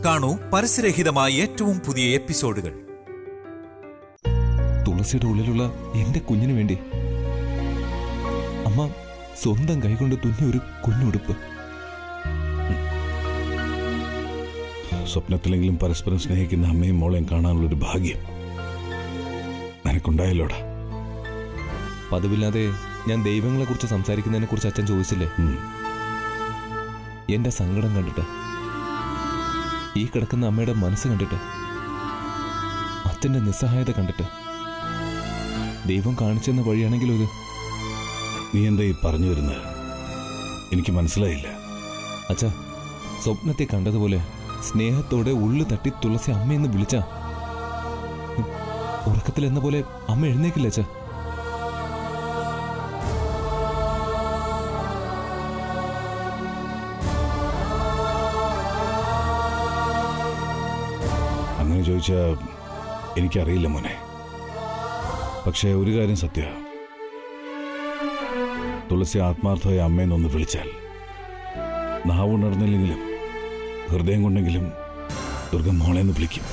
കാണൂ പരസ്യരഹിതമായ ഏറ്റവും പുതിയ എപ്പിസോഡുകൾ. തുളസിയുടെ ഉള്ളിലുള്ള എന്റെ കുഞ്ഞിനു വേണ്ടി അമ്മ സ്വന്തം കൈകൊണ്ട് തുന്നിയ ഒരു കുഞ്ഞുടുപ്പ്. സ്വപ്നത്തിലെങ്കിലും പരസ്പരം സ്നേഹിക്കുന്ന അമ്മയും മോളെയും കാണാനുള്ളൊരു ഭാഗ്യം നിനക്കുണ്ടായല്ലോടാ. പതിവില്ലാതെ ഞാൻ ദൈവങ്ങളെ കുറിച്ച് സംസാരിക്കുന്നതിനെ കുറിച്ച് അച്ഛൻ ചോദിച്ചില്ലേ? എന്റെ സങ്കടം കണ്ടിട്ട്, ഈ കിടക്കുന്ന അമ്മയുടെ മനസ്സ് കണ്ടിട്ട്, അച്ഛന്റെ നിസ്സഹായത കണ്ടിട്ട്, ദൈവം കാണിച്ചെന്ന വഴിയാണെങ്കിലും ഇത്. നീ എന്താ ഈ പറഞ്ഞു വരുന്നത്? എനിക്ക് മനസ്സിലായില്ല. അച്ഛാ, സ്വപ്നത്തെ കണ്ടതുപോലെ സ്നേഹത്തോടെ ഉള്ളു തട്ടി തുളസി അമ്മയെന്ന് വിളിച്ച ഉറക്കത്തിൽ എന്ന പോലെ അമ്മ എഴുന്നേക്കില്ല അച്ഛാ. അങ്ങനെ ചോദിച്ചാ എനിക്കറിയില്ല മോനെ. പക്ഷേ ഒരു കാര്യം സത്യ, തുളസി ആത്മാർത്ഥമായ അമ്മയെന്നൊന്ന് വിളിച്ചാൽ നാവുണർന്നില്ലെങ്കിലും ഹൃദയം കൊണ്ടെങ്കിലും ദുർഗ മോളെന്ന് വിളിക്കും.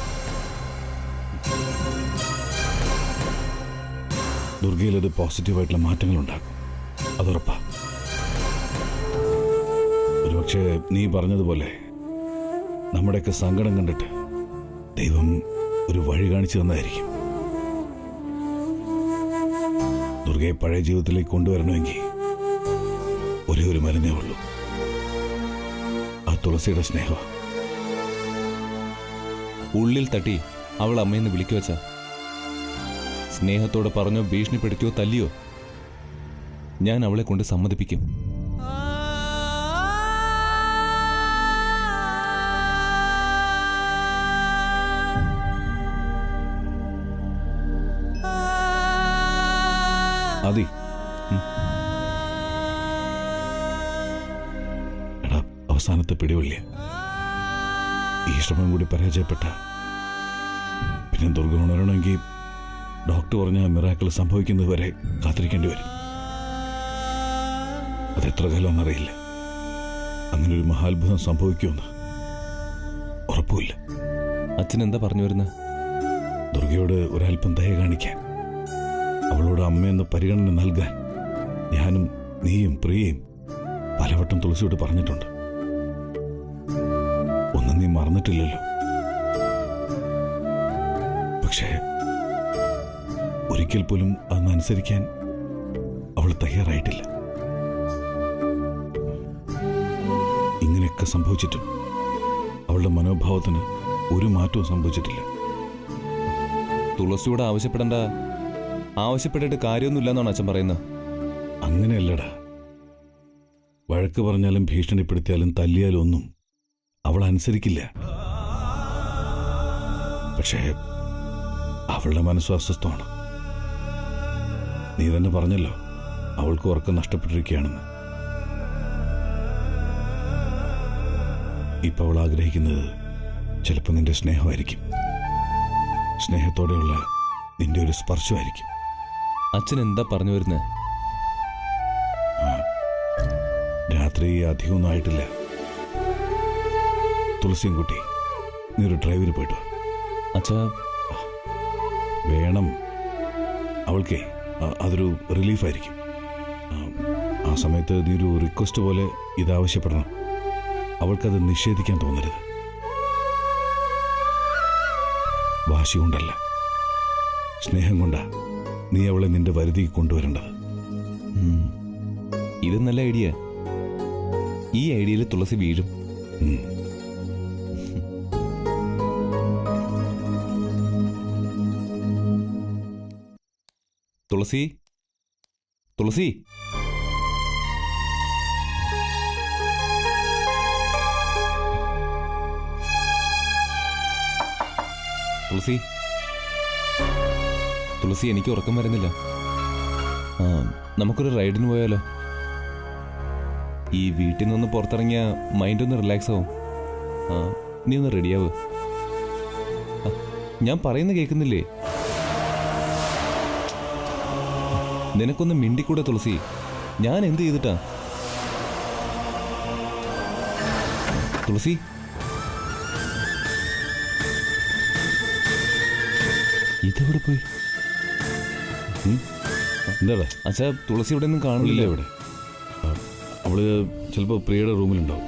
ദുർഗയിൽ അത് പോസിറ്റീവായിട്ടുള്ള മാറ്റങ്ങൾ ഉണ്ടാക്കും, അതുറപ്പാ. ഒരുപക്ഷെ നീ പറഞ്ഞതുപോലെ നമ്മുടെയൊക്കെ സങ്കടം കണ്ടിട്ട് ദൈവം ഒരു വഴി കാണിച്ചു തന്നായിരിക്കും. ദുർഗയെ പഴയ ജീവിതത്തിലേക്ക് കൊണ്ടുവരണമെങ്കിൽ ഒരേ ഒരു മരുന്നേ ഉള്ളൂ, ആ തുളസിയുടെ സ്നേഹം. ഉള്ളിൽ തട്ടി അവൾ അമ്മയെന്ന് വിളിക്കോ അച്ഛാ. സ്നേഹത്തോടെ പറഞ്ഞോ, ഭീഷണിപ്പെടുത്തിയോ, തല്ലിയോ, ഞാൻ അവളെ കൊണ്ട് സമ്മതിപ്പിക്കും. അതി എടാ, അവസാനത്തെ പിടിവള്ളിയ ഈ ശ്രമം കൂടി പരാജയപ്പെട്ട പിന്നെ ദുർഗ ഉണരണമെങ്കിൽ ഡോക്ടർ പറഞ്ഞ മിറാക്കിൾ സംഭവിക്കുന്നത് വരെ കാത്തിരിക്കേണ്ടി വരും. അതെത്ര കാലമെന്നറിയില്ല. അങ്ങനെ ഒരു മഹാത്ഭുതം സംഭവിക്കുമെന്ന് ഉറപ്പുമില്ല. അച്ഛൻ എന്താ പറഞ്ഞു വരുന്നത്? ദുർഗയോട് ഒരല്പം ദയ കാണിക്കാൻ, അവളോട് അമ്മയെന്ന് പരിഗണന നൽകാൻ ഞാനും നീയും പ്രിയയും പലവട്ടം തുളസിയോട് പറഞ്ഞിട്ടുണ്ട്. ഒന്നും നീ മറന്നിട്ടില്ലല്ലോ. പക്ഷേ ഒരിക്കൽ പോലും അതൊന്നനുസരിക്കാൻ അവൾ തയ്യാറായിട്ടില്ല. ഇങ്ങനെയൊക്കെ സംഭവിച്ചിട്ടും അവളുടെ മനോഭാവത്തിന് ഒരു മാറ്റവും സംഭവിച്ചിട്ടില്ല. തുളസിയോട് ആവശ്യപ്പെട്ടിട്ട് കാര്യമൊന്നുമില്ലെന്നാണ് അച്ഛൻ പറയുന്നത്. അങ്ങനെയല്ലടാ. വഴക്ക് പറഞ്ഞാലും ഭീഷണിപ്പെടുത്തിയാലും തല്ലിയാലും ഒന്നും അവൾ അനുസരിക്കില്ല. പക്ഷേ അവളുടെ മനസ്സ് അസ്വസ്ഥമാണ്. നീ തന്നെ പറഞ്ഞല്ലോ, അവൾക്ക് ഉറക്കം നഷ്ടപ്പെട്ടിരിക്കുകയാണെന്ന്. ഇപ്പൊ അവൾ ആഗ്രഹിക്കുന്നത് ചിലപ്പോൾ നിന്റെ സ്നേഹമായിരിക്കും, സ്നേഹത്തോടെയുള്ള നിന്റെ ഒരു സ്പർശമായിരിക്കും. അച്ഛൻ എന്താ പറഞ്ഞു വരുന്നത്? രാത്രി അധികമൊന്നും ആയിട്ടില്ല. തുളസിയും കുട്ടി, നീ ഒരു ഡ്രൈവിന് പോയിട്ട് അച്ഛാ. വേണം. അവൾക്കേ അതൊരു റിലീഫായിരിക്കും. ആ സമയത്ത് നീ ഒരു റിക്വസ്റ്റ് പോലെ ഇതാവശ്യപ്പെടണം. അവൾക്കത് നിഷേധിക്കാൻ തോന്നരുത്. വാശി കൊണ്ടല്ല, സ്നേഹം കൊണ്ടാ നീ അവളെ നിന്റെ വരുതിക്ക് കൊണ്ടുവരേണ്ടത്. ഇത് നല്ല ഐഡിയ. ഈ ഐഡിയയിൽ തുളസി വീഴും. തുളസി, തുളസി, തുളസി, തുളസി, എനിക്ക് ഉറക്കം വരുന്നില്ല. നമുക്കൊരു റൈഡിന് പോയാലോ? ഈ വീട്ടിൽ നിന്ന് പുറത്തിറങ്ങിയ മൈൻഡ് ഒന്ന് റിലാക്സ് ആവും. നീ ഒന്ന് റെഡിയാവ്. ഞാൻ പറയുന്ന കേൾക്കുന്നില്ലേ? നിനക്കൊന്ന് മിണ്ടിക്കൂടെ തുളസി? ഞാൻ എന്ത് ചെയ്തിട്ടാ? തുളസി, ഇതെവിടെ പോയി? എന്താടാ? അച്ഛാ, തുളസി ഇവിടെ ഒന്നും കാണുന്നില്ല. ഇവിടെ അവള് ചിലപ്പോൾ പ്രിയയുടെ റൂമിലുണ്ടാവും.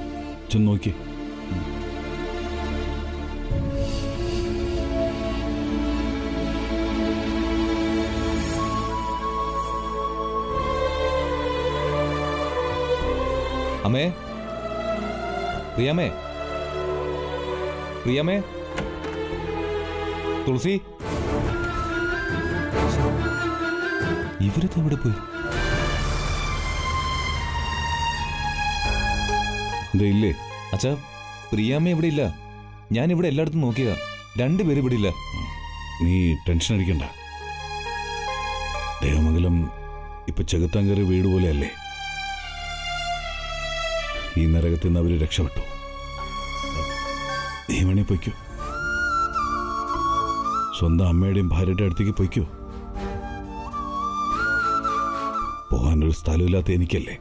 ചെന്ന് നോക്കി. അമ്മേ, പ്രിയാമേ, പ്രിയാമേ, തുളസി, ഇവരൊക്കെ എവിടെ പോയി? എന്താ ഇല്ലേ? അച്ഛാ, പ്രിയാമ്മ ഇവിടെ ഇല്ല. ഞാൻ ഇവിടെ എല്ലായിടത്തും നോക്കിയതാ. രണ്ടുപേരും ഇവിടെ ഇല്ല. നീ ടെൻഷൻ അടിക്കണ്ട. ദേവമംഗലം ഇപ്പൊ ചെകുത്താങ്കറി വീട് പോലെയല്ലേ. ഈ നരകത്തിൽ നിന്ന് അവര് രക്ഷപ്പെട്ടു. നീ വേണേ പൊയ്ക്കോ. സ്വന്തം അമ്മയുടെയും ഭാര്യയുടെ അടുത്തേക്ക് പൊയ്ക്കോ. പോകാനൊരു സ്ഥലമില്ലാത്ത എനിക്കല്ലേ.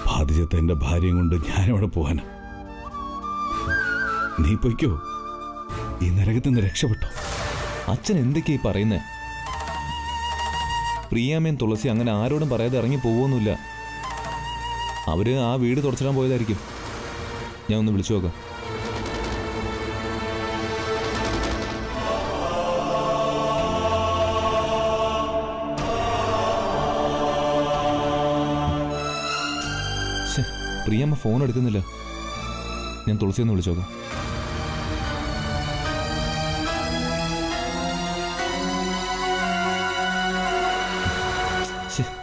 ബാധിച്ചത്തെ എന്റെ ഭാര്യയും കൊണ്ട് ഞാനവിടെ പോകാനാ. നീ പൊയ്ക്കോ. ഈ നരകത്തിൽ നിന്ന് രക്ഷപ്പെട്ടോ. അച്ഛൻ എന്തൊക്കെയായി പറയുന്നേ? പ്രിയാമ്മയും തുളസി അങ്ങനെ ആരോടും പറയാതെ ഇറങ്ങി പോവൊന്നുമില്ല. അവര് ആ വീട് തുടച്ചിടാൻ പോയതായിരിക്കും. ഞാൻ ഒന്ന് വിളിച്ചു നോക്കാം. പ്രിയമ്മ ഫോൺ എടുക്കുന്നില്ല. ഞാൻ തുളസി ഒന്ന് വിളിച്ചു നോക്കാം.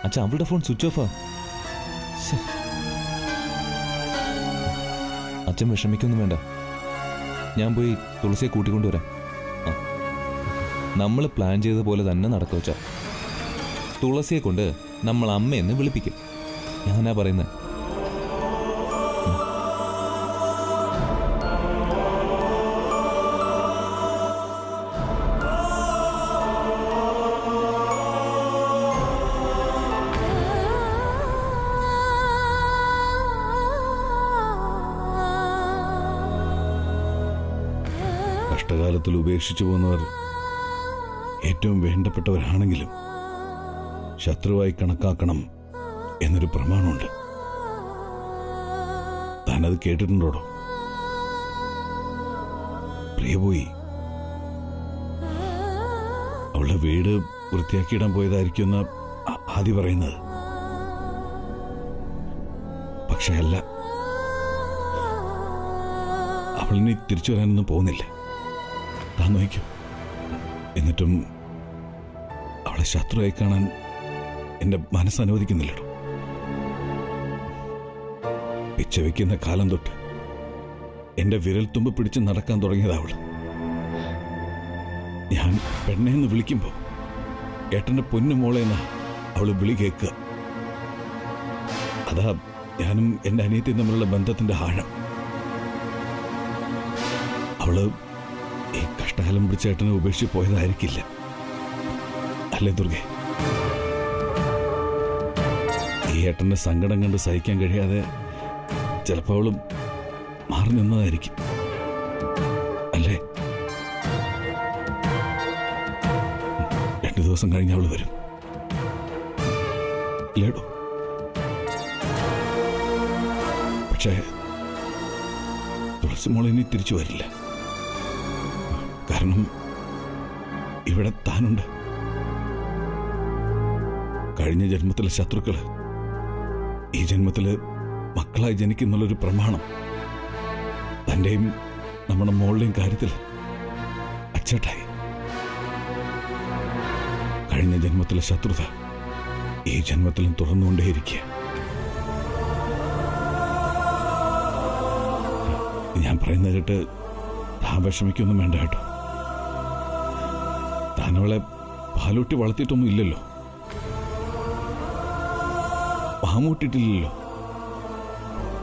അച്ഛാ, അവളുടെ ഫോൺ സ്വിച്ച് ഓഫാ. അച്ഛൻ വിഷമിക്കൊന്നും വേണ്ട. ഞാൻ പോയി തുളസിയെ കൂട്ടിക്കൊണ്ടുവരാം. നമ്മൾ പ്ലാൻ ചെയ്ത പോലെ തന്നെ നടക്കുക. വെച്ചാ തുളസിയെ കൊണ്ട് നമ്മൾ അമ്മയെന്ന് വിളിപ്പിക്കും. ഞാനാ പറയുന്നത്. കഷ്ടകാലത്തിൽ ഉപേക്ഷിച്ചു പോകുന്നവർ ഏറ്റവും വേണ്ടപ്പെട്ടവരാണെങ്കിലും ശത്രുവായി കണക്കാക്കണം എന്നൊരു പ്രമാണമുണ്ട്. താനത് കേട്ടിട്ടുണ്ടോടോ? പ്രിയ പോയി. അവളുടെ വീട് വൃത്തിയാക്കിയിടാൻ പോയതായിരിക്കും ആദ്യം പറയുന്നത്. പക്ഷെ അല്ല, അവളിനി തിരിച്ചു വരാനൊന്നും പോകുന്നില്ല. താൻ നോക്കൂ. എന്നിട്ടും അവളെ ശത്രുവായി കാണാൻ എന്റെ മനസ്സനുവദിക്കുന്നില്ലടോ. പിച്ച വയ്ക്കുന്ന കാലം തൊട്ട് എന്റെ വിരൽ തുമ്പ് പിടിച്ച് നടക്കാൻ തുടങ്ങിയതാ അവള്. ഞാൻ പെണ്ണേന്ന് വിളിക്കുമ്പോ ഏട്ടന്റെ പൊന്നു മോളേന്നാ അവള് വിളി കേൾക്കുക. അതാ ഞാനും എന്റെ അനിയത്തിയും തമ്മിലുള്ള ബന്ധത്തിന്റെ ആഴം. അവള് ഈ കഷ്ടകാലം പിടിച്ച ഏട്ടനെ ഉപേക്ഷിച്ച് പോയതായിരിക്കില്ല, അല്ലേ ദുർഗെ? ഈ ഏട്ടന്റെ സങ്കടം കണ്ട് സഹിക്കാൻ കഴിയാതെ ചിലപ്പോൾ അവളും മാറി നിന്നതായിരിക്കും, അല്ലേ? 2 ദിവസം കഴിഞ്ഞ് അവള് വരും, ഇല്ലേടോ? പക്ഷേ തുളസി മോളെ ഇനി തിരിച്ചു വരില്ല. കാരണം ഇവിടെ താനുണ്ട്. കഴിഞ്ഞ ജന്മത്തിലെ ശത്രുക്കള് ഈ ജന്മത്തില് മക്കളായി ജനിക്കുന്നുള്ളൊരു പ്രമാണം തന്റെയും നമ്മുടെ മോളുടെയും കാര്യത്തിൽ അച്ചട്ടായി. കഴിഞ്ഞ ജന്മത്തിലെ ശത്രുത ഈ ജന്മത്തിലും തുടർന്നുകൊണ്ടേയിരിക്കുക. ഞാൻ പറയുന്നത് കേട്ട് താൻ വിഷമിക്കൊന്നും വേണ്ട കേട്ടോ. താനവളെ പാലൂട്ടി വളർത്തിയിട്ടൊന്നും ഇല്ലല്ലോ, പാമൂട്ടിട്ടില്ലല്ലോ,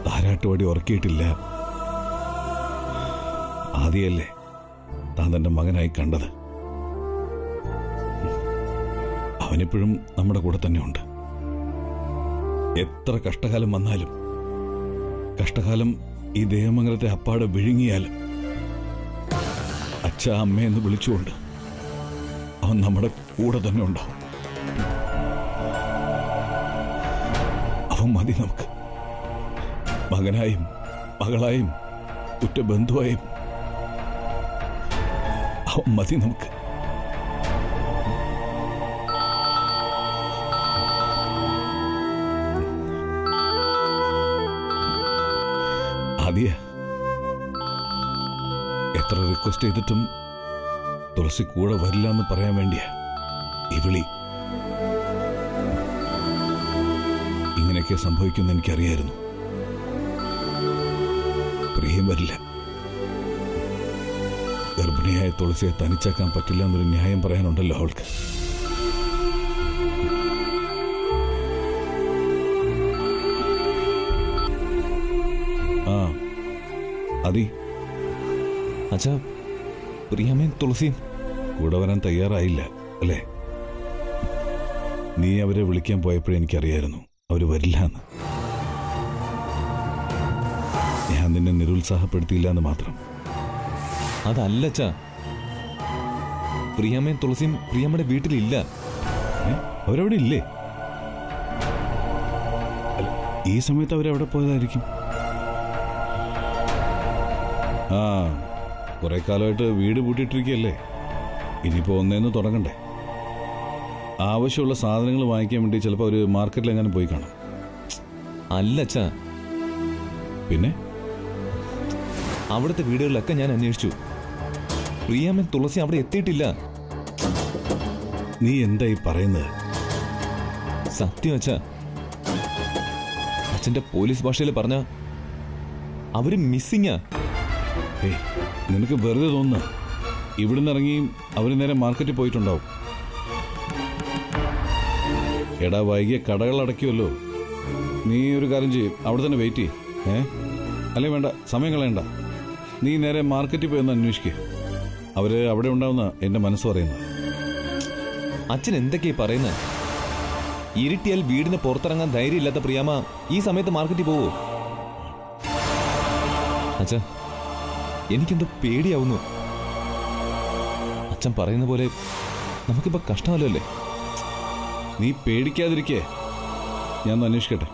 താരാട്ടുപടി ഉറക്കിയിട്ടില്ല. ആദ്യമല്ലേ താൻ തന്റെ മകനായി കണ്ടത്. അവനിപ്പോഴും നമ്മുടെ കൂടെ തന്നെയുണ്ട്. എത്ര കഷ്ടകാലം വന്നാലും, കഷ്ടകാലം ഈ ദേവമംഗലത്തെ അപ്പാടെ വിഴുങ്ങിയാലും അച്ഛ അമ്മയെന്ന് വിളിച്ചുകൊണ്ട് അവൻ നമ്മുടെ കൂടെ തന്നെ ഉണ്ടാവും. അവൻ മതി നമുക്ക്. മകനായും മകളായും ഉറ്റ ബന്ധുവായും അവൻ മതി നമുക്ക്. ആദ്യ എത്ര റിക്വസ്റ്റ് ചെയ്തിട്ടും തുളസി കൂടെ വരില്ല എന്ന് പറയാൻ വേണ്ടിയാ ഈ വിളി. ഇങ്ങനെയൊക്കെ സംഭവിക്കുമെന്ന് എനിക്കറിയായിരുന്നു. പ്രിയം വരില്ല. ഗർഭിണിയായ തുളസിയെ തനിച്ചാക്കാൻ പറ്റില്ല എന്നൊരു ന്യായം പറയാനുണ്ടല്ലോ അവൾക്ക്. ആ അതി അച്ഛാ, പ്രിയമ്മയും തുളസിയും കൂടെ വരാൻ തയ്യാറായില്ല അല്ലേ? നീ അവരെ വിളിക്കാൻ പോയപ്പോഴേ എനിക്കറിയായിരുന്നു അവര് വരില്ല എന്ന്. ഞാൻ നിന്നെ നിരുത്സാഹപ്പെടുത്തിയില്ല എന്ന് മാത്രം. അതല്ല അച്ഛാ, പ്രിയമ്മയും തുളസിയും പ്രിയമ്മയുടെ വീട്ടിലില്ല. അവരവിടെ ഇല്ലേ? ഈ സമയത്ത് അവരെവിടെ പോയതായിരിക്കും? ആ, കുറെ കാലമായിട്ട് വീട് പൂട്ടിയിട്ടിരിക്കുകയല്ലേ. ഇനിയിപ്പോൾ ഒന്നേന്ന് തുടങ്ങണ്ടേ? ആവശ്യമുള്ള സാധനങ്ങൾ വാങ്ങിക്കാൻ വേണ്ടി ചിലപ്പോൾ ഒരു മാർക്കറ്റിൽ എങ്ങാനും പോയി കാണാം. അല്ല അച്ഛാ, പിന്നെ അവിടുത്തെ വീടുകളിലൊക്കെ ഞാൻ അന്വേഷിച്ചു. പ്രിയമ്മയും തുളസി അവിടെ എത്തിയിട്ടില്ല. നീ എന്തായി പറയുന്നത്? സത്യം അച്ഛാ. അച്ഛന്റെ പോലീസ് ഭാഷയിൽ പറഞ്ഞ അവര് മിസ്സിങ്ങാ. ഏയ്, നിനക്ക് വെറുതെ തോന്നുന്ന. ഇവിടുന്ന് ഇറങ്ങി അവര് നേരെ മാർക്കറ്റിൽ പോയിട്ടുണ്ടാവും. എടാ, വൈകിയ കടകൾ അടയ്ക്കുമല്ലോ. നീ ഒരു കാര്യം ചെയ്യും, അവിടെ തന്നെ വെയിറ്റ് ചെയ്യ്. അല്ലേ വേണ്ട, സമയം കളയണ്ട. നീ നേരെ മാർക്കറ്റിൽ പോയി ഒന്ന് അന്വേഷിക്കുക. അവര് അവിടെ ഉണ്ടാവുന്ന എന്റെ മനസ്സ് പറയുന്നത്. അച്ഛൻ എന്തൊക്കെയാ പറയുന്നത്? ഇരുട്ടിയാൽ വീടിന് പുറത്തിറങ്ങാൻ ധൈര്യമില്ലാത്ത പ്രിയാമ്മ ഈ സമയത്ത് മാർക്കറ്റിൽ പോവോ? അച്ഛാ, എനിക്കെന്തോ പേടിയാവുന്നു. അച്ഛൻ പറയുന്ന പോലെ നമുക്കിപ്പോ കഷ്ടമല്ലോ അല്ലേ? നീ പേടിക്കാതിരിക്കേ, ഞാൻ ഒന്ന് അന്വേഷിക്കട്ടെ.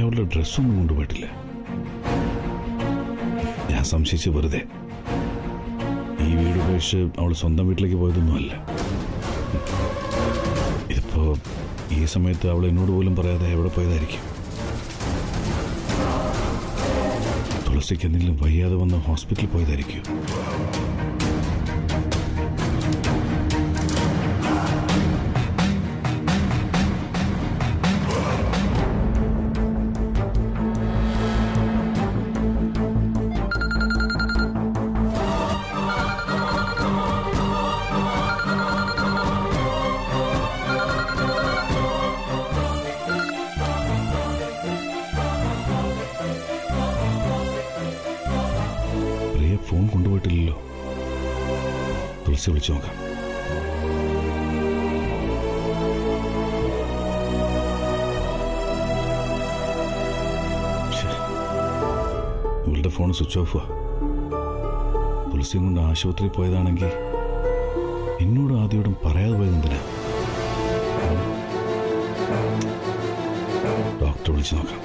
അവളുടെ ഡ്രസ്സൊന്നും കൊണ്ടുപോയിട്ടില്ല. ഞാൻ സംശയിച്ച് വെറുതെ. ഈ വീട് ഉപേക്ഷിച്ച് അവൾ സ്വന്തം വീട്ടിലേക്ക് പോയതൊന്നുമല്ല. ഇതിപ്പോ ഈ സമയത്ത് അവൾ എന്നോട് പോലും പറയാതെ എവിടെ പോയതായിരിക്കും? തുളസിക്ക് എന്തെങ്കിലും വയ്യാതെ വന്ന് ഹോസ്പിറ്റലിൽ പോയതായിരിക്കും. ഫോൺ കൊണ്ടുപോയിട്ടില്ലല്ലോ. തുളസി വിളിച്ചു നോക്കാം. ഇവളുടെ ഫോൺ സ്വിച്ച് ഓഫാ. തുളസിയും കൊണ്ട് ആശുപത്രിയിൽ പോയതാണെങ്കിൽ എന്നോട് ആദ്യോടും പറയാതെ പോയത് എന്തിനാ? ഡോക്ടറെ വിളിച്ചു നോക്കാം.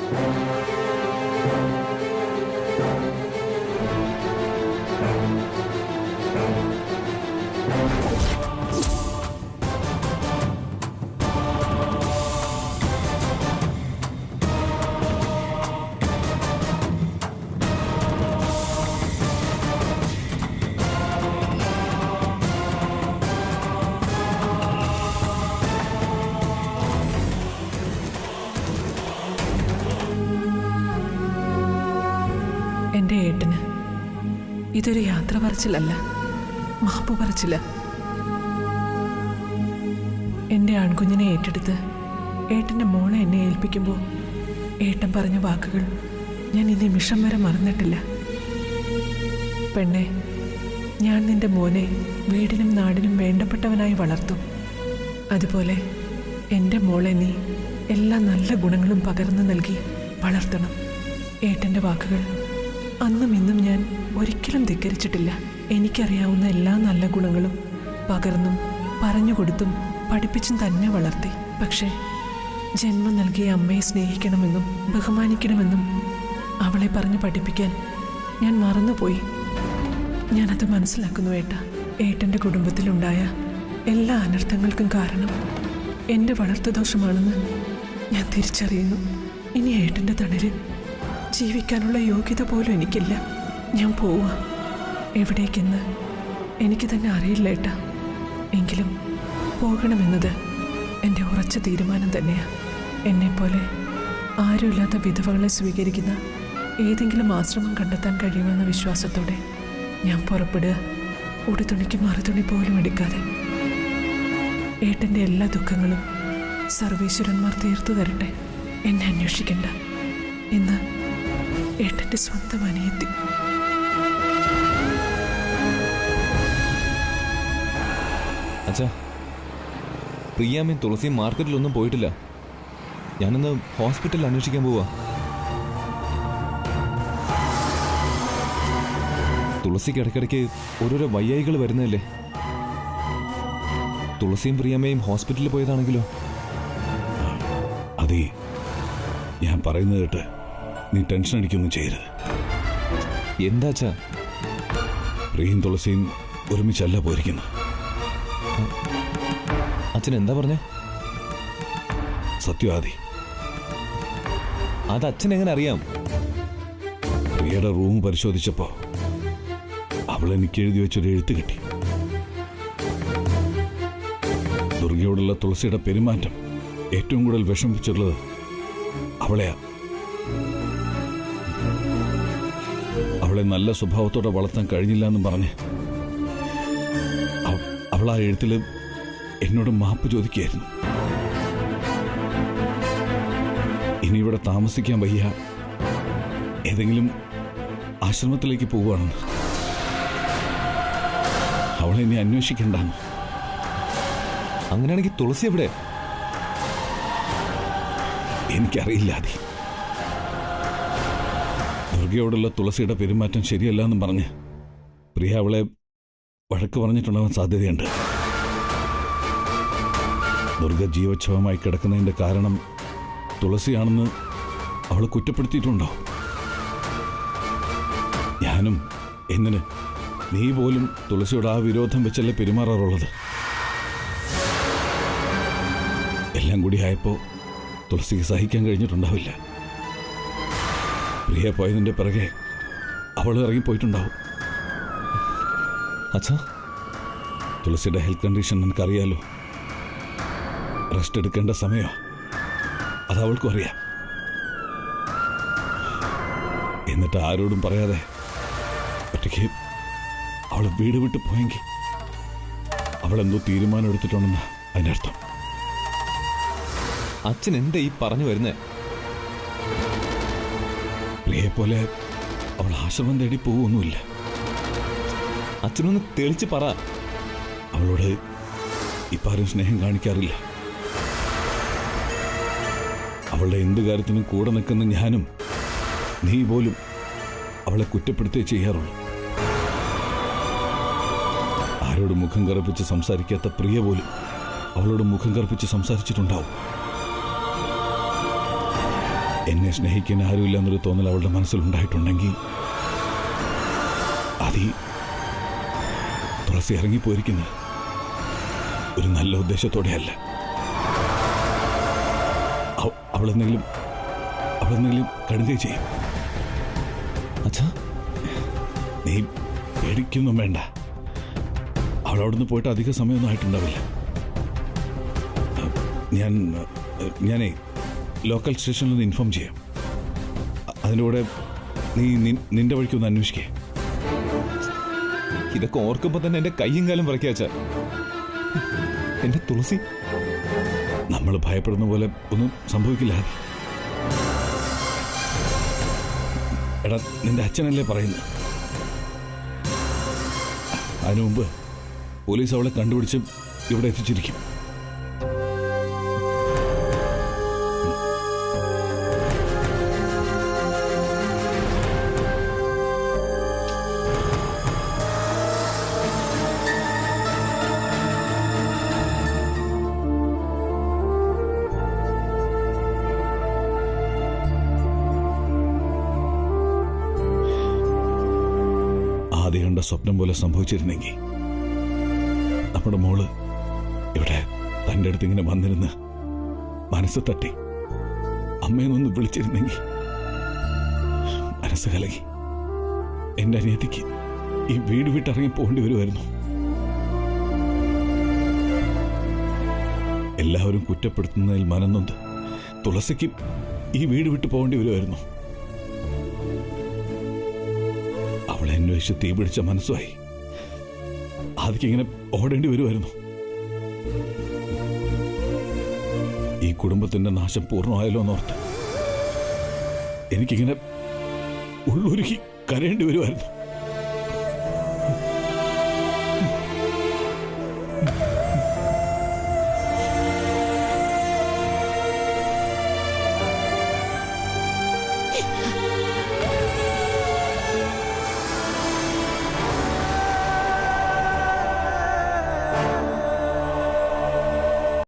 എൻ്റെ ഏട്ടന് ഇതൊരു യാത്ര പറച്ചിലല്ല, മാപ്പ് പറച്ചില്ല. എൻ്റെ ആൺകുഞ്ഞിനെ ഏറ്റെടുത്ത് ഏട്ടൻ്റെ മോളെ എന്നെ ഏൽപ്പിക്കുമ്പോൾ ഏട്ടൻ പറഞ്ഞ വാക്കുകൾ ഞാൻ ഈ നിമിഷം വരെ മറന്നിട്ടില്ല. പെണ്ണെ, ഞാൻ നിന്റെ മോനെ വീടിനും നാടിനും വേണ്ടപ്പെട്ടവനായി വളർത്തും. അതുപോലെ എൻ്റെ മോളെ നീ എല്ലാ നല്ല ഗുണങ്ങളും പകർന്നു നൽകി വളർത്തണം. ഏട്ടൻ്റെ വാക്കുകൾ അന്നും ഇന്നും ഞാൻ ഒരിക്കലും ധിക്കരിച്ചിട്ടില്ല. എനിക്കറിയാവുന്ന എല്ലാ നല്ല ഗുണങ്ങളും പകർന്നും പറഞ്ഞുകൊടുത്തും പഠിപ്പിച്ചും തന്നെ വളർത്തി. പക്ഷേ ജന്മം നൽകിയ അമ്മയെ സ്നേഹിക്കണമെന്നും ബഹുമാനിക്കണമെന്നും അവളെ പറഞ്ഞു പഠിപ്പിക്കാൻ ഞാൻ മറന്നുപോയി. ഞാനത് മനസ്സിലാക്കുന്നു ഏട്ടാ. ഏട്ടൻ്റെ കുടുംബത്തിലുണ്ടായ എല്ലാ അനർത്ഥങ്ങൾക്കും കാരണം എൻ്റെ വളർത്തുദോഷമാണെന്ന് ഞാൻ തിരിച്ചറിയുന്നു. ഇനി ഏട്ടൻ്റെ തണലിൽ ജീവിക്കാനുള്ള യോഗ്യത പോലും എനിക്കില്ല. ഞാൻ പോവുക. എവിടേക്കെന്ന് എനിക്ക് തന്നെ അറിയില്ല ഏട്ടാ. എങ്കിലും പോകണമെന്നത് എൻ്റെ ഉറച്ച തീരുമാനം തന്നെയാണ്. എന്നെപ്പോലെ ആരുമില്ലാത്ത വിധവകളെ സ്വീകരിക്കുന്ന ഏതെങ്കിലും ആശ്രമം കണ്ടെത്താൻ കഴിയുമെന്ന വിശ്വാസത്തോടെ ഞാൻ പുറപ്പെടുക. ഉടുതുണിക്ക് മറുതുണി പോലും എടുക്കാതെ. ഏട്ടൻ്റെ എല്ലാ ദുഃഖങ്ങളും സർവീശ്വരന്മാർ തീർത്തു തരട്ടെ. എന്നെ അന്വേഷിക്കണ്ട. ഇന്ന് ഏട്ടൻ്റെ സ്വന്തം അനിയത്തി. അച്ഛാ, പ്രിയാമ്മയും തുളസിയും മാർക്കറ്റിലൊന്നും പോയിട്ടില്ല. ഞാനിന്ന് ഹോസ്പിറ്റലിൽ അന്വേഷിക്കാൻ പോവാ. തുളസിക്ക് ഇടയ്ക്കിടയ്ക്ക് ഓരോരോ വയ്യായികൾ വരുന്നതല്ലേ. തുളസിയും പ്രിയമ്മയും ഹോസ്പിറ്റലിൽ പോയതാണെങ്കിലോ? അതേ, ഞാൻ പറയുന്നത് കേട്ട് നീ ടെൻഷൻ അടിക്കൊന്നും ചെയ്യരുത്. എന്താ അച്ഛാ? പ്രിയയും തുളസിയും ഒരുമിച്ചല്ല പോയിരിക്കുന്നു. അച്ഛൻ എന്താ പറഞ്ഞേ? സത്യവാദി, അത് അച്ഛൻ എങ്ങനെ അറിയാം? പ്രിയയുടെ റൂം പരിശോധിച്ചപ്പോ അവൾ എനിക്ക് എഴുതി വെച്ചൊരു എഴുത്ത് കിട്ടി. ദുർഗയോടുള്ള തുളസിയുടെ പെരുമാറ്റം ഏറ്റവും കൂടുതൽ വിഷമിപ്പിച്ചുള്ളത് അവളെയാ. അവളെ നല്ല സ്വഭാവത്തോടെ വളർത്താൻ കഴിഞ്ഞില്ല എന്നും പറഞ്ഞ് അവൾ ആ എഴുത്തിൽ എന്നോട് മാപ്പ് ചോദിക്കുകയായിരുന്നു. ഇനി ഇവിടെ താമസിക്കാൻ വയ്യ, ഏതെങ്കിലും ആശ്രമത്തിലേക്ക് പോവുകയാണെന്ന്. അവളെ ഇനി അന്വേഷിക്കണ്ടെന്ന്. അങ്ങനെയാണെങ്കിൽ തുളസി എവിടെ? എനിക്കറിയില്ല. അതി ദുർഗയോടുള്ള തുളസിയുടെ പെരുമാറ്റം ശരിയല്ല എന്നും പറഞ്ഞ് പ്രിയ അവളെ വഴക്ക് പറഞ്ഞിട്ടുണ്ടാവാൻ സാധ്യതയുണ്ട്. ദുർഗ ജീവച്ഛവമായി കിടക്കുന്നതിന്റെ കാരണം തുളസിയാണെന്ന് അവൾ കുറ്റപ്പെടുത്തിയിട്ടുണ്ടോ? ഞാനും എന്തിന്, നീ പോലും തുളസിയോട് ആ വിരോധം വെച്ചല്ലേ പെരുമാറാറുള്ളത്. എല്ലാം കൂടി ആയപ്പോ തുളസിക്ക് സഹിക്കാൻ കഴിഞ്ഞിട്ടുണ്ടാവില്ല. പ്രിയ പോയതിന്റെ പിറകെ അവൾ ഇറങ്ങിപ്പോയിട്ടുണ്ടാവും. അച്ഛാ, തുളസിയുടെ ഹെൽത്ത് കണ്ടീഷൻ നിനക്കറിയാലോ. റെസ്റ്റ് എടുക്കേണ്ട സമയമോ അത് അവൾക്കും അറിയാം. എന്നിട്ട് ആരോടും പറയാതെ ഒറ്റയ്ക്ക് അവൾ വീട് വിട്ട് പോയെങ്കിൽ അവളെന്തോ തീരുമാനം എടുത്തിട്ടുണ്ടെന്ന് അതിനർത്ഥം. അച്ഛൻ എന്താ ഈ പറഞ്ഞു വരുന്നേ? പ്രിയപോലെ അവൾ ആശ്രമം തേടി പോവൊന്നുമില്ല. അച്ഛനൊന്ന് തെളിച്ച് പറ. അവളോട് ഇപ്പാരും സ്നേഹം കാണിക്കാറില്ല. അവളുടെ എന്ത് കാര്യത്തിനും കൂടെ നിൽക്കുന്ന ഞാനും നീ പോലും അവളെ കുറ്റപ്പെടുത്തേ ചെയ്യാറുള്ളൂ. ആരോട് മുഖം കറുപ്പിച്ച് സംസാരിക്കാത്ത പ്രിയ പോലും അവളോട് മുഖം കറുപ്പിച്ച് സംസാരിച്ചിട്ടുണ്ടാവും. എന്നെ സ്നേഹിക്കാൻ ആരുമില്ല എന്നൊരു തോന്നൽ അവളുടെ മനസ്സിലുണ്ടായിട്ടുണ്ടെങ്കിൽ അത് തുളസി ഇറങ്ങിപ്പോയിരിക്കുന്നത് ഒരു നല്ല ഉദ്ദേശത്തോടെയല്ല. അവളെന്തെങ്കിലും കടുകൈ ചെയ്യും. അച്ഛാ, നീ പേടിക്കൊന്നും വേണ്ട. അവളവിടുന്ന് പോയിട്ട് അധിക സമയമൊന്നും ആയിട്ടുണ്ടാവില്ല. ഞാനേ ലോക്കൽ സ്റ്റേഷനിൽ നിന്ന് ഇൻഫോം ചെയ്യാം. അതിൻ്റെ കൂടെ നിന്റെ വഴിക്കൊന്ന് അന്വേഷിക്കേ. ഇതൊക്കെ ഓർക്കുമ്പോ തന്നെ എന്റെ കയ്യും കാലം വിറയ്ക്കാച്ച. എന്റെ തുളസി. നമ്മൾ ഭയപ്പെടുന്ന പോലെ ഒന്നും സംഭവിക്കില്ല. എടാ, നിന്റെ അച്ഛനല്ലേ പറയുന്നത്? അതിനു മുമ്പ് പോലീസ് അവളെ കണ്ടുപിടിച്ച് ഇവിടെ എത്തിച്ചിരിക്കും. ആദ്യം കണ്ട സ്വപ്നം പോലെ സംഭവിച്ചിരുന്നെങ്കിൽ നമ്മുടെ മോള് ഇവിടെ തൻ്റെ അടുത്ത് ഇങ്ങനെ വന്നിരുന്ന് മനസ്സ് തട്ടി അമ്മയെന്നൊന്ന് വിളിച്ചിരുന്നെങ്കിൽ. മനസ്സ് കലകി. എൻ്റെ അനിയത്തിക്ക് ഈ വീട് വിട്ടിറങ്ങി പോകേണ്ടി വരുമായിരുന്നു. എല്ലാവരും കുറ്റപ്പെടുത്തുന്നതിൽ മനംനൊന്ത് തുളസിക്ക് ഈ വീട് വിട്ടു പോകേണ്ടി വരുമായിരുന്നു. അവളെ അന്വേഷിച്ച് തീ പിടിച്ച മനസ്സുമായി ആദ്യക്കിങ്ങനെ ഓടേണ്ടി വരുമായിരുന്നു. ഈ കുടുംബത്തിന്റെ നാശം പൂർണ്ണമായല്ലോ എന്നോർത്ത് എനിക്കിങ്ങനെ ഉള്ളൊരുക്കി കരയേണ്ടി വരുമായിരുന്നു.